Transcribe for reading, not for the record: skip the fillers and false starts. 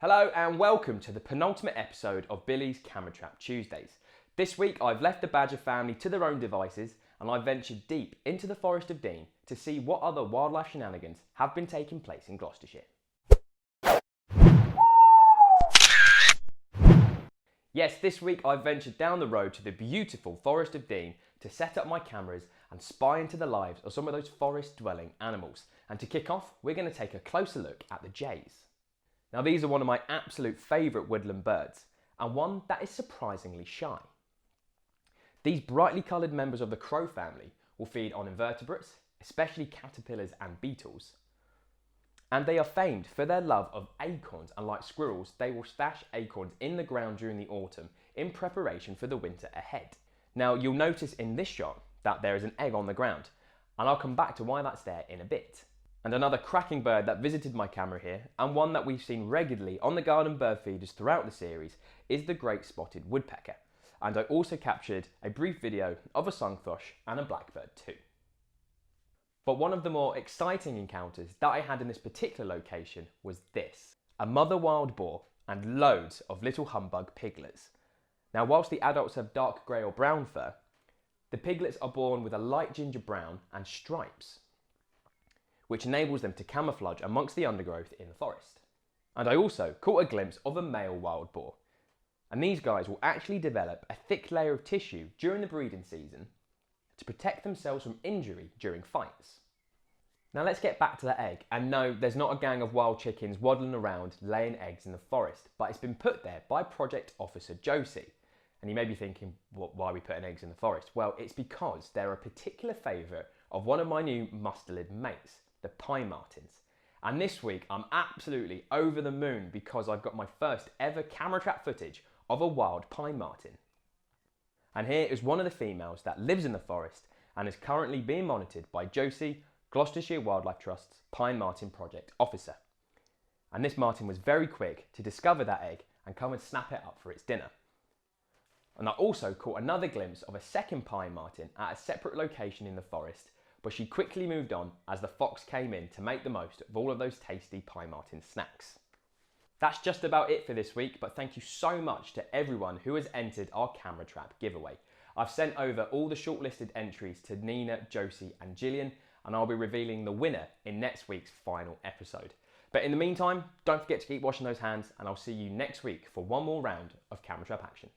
Hello and welcome to the penultimate episode of Billy's Camera Trap Tuesdays. This week I've left the Badger family to their own devices and I've ventured deep into the Forest of Dean to see what other wildlife shenanigans have been taking place in Gloucestershire. Yes, this week I've ventured down the road to the beautiful Forest of Dean to set up my cameras and spy into the lives of some of those forest-dwelling animals. And to kick off, we're going to take a closer look at the jays. Now these are one of my absolute favourite woodland birds, and one that is surprisingly shy. These brightly coloured members of the crow family will feed on invertebrates, especially caterpillars and beetles. And they are famed for their love of acorns, and like squirrels, they will stash acorns in the ground during the autumn in preparation for the winter ahead. Now you'll notice in this shot that there is an egg on the ground, and I'll come back to why that's there in a bit. And another cracking bird that visited my camera here, and one that we've seen regularly on the garden bird feeders throughout the series, is the great spotted woodpecker. And I also captured a brief video of a song thrush and a blackbird too. But one of the more exciting encounters that I had in this particular location was this: a mother wild boar and loads of little humbug piglets. Now whilst the adults have dark grey or brown fur, the piglets are born with a light ginger brown and stripes, which enables them to camouflage amongst the undergrowth in the forest. And I also caught a glimpse of a male wild boar. And these guys will actually develop a thick layer of tissue during the breeding season to protect themselves from injury during fights. Now let's get back to the egg. And no, there's not a gang of wild chickens waddling around laying eggs in the forest, but it's been put there by Project Officer Josie. And you may be thinking, why are we putting eggs in the forest? Well, it's because they're a particular favourite of one of my new mustelid mates, the pine martens. And this week I'm absolutely over the moon because I've got my first ever camera trap footage of a wild pine marten. And here is one of the females that lives in the forest and is currently being monitored by Josie, Gloucestershire Wildlife Trust's Pine Marten Project Officer. And this marten was very quick to discover that egg and come and snap it up for its dinner. And I also caught another glimpse of a second pine marten at a separate location in the forest, but she quickly moved on as the fox came in to make the most of all of those tasty pine marten snacks. That's just about it for this week, but thank you so much to everyone who has entered our camera trap giveaway. I've sent over all the shortlisted entries to Nina, Josie and Gillian, and I'll be revealing the winner in next week's final episode. But in the meantime, don't forget to keep washing those hands, and I'll see you next week for one more round of camera trap action.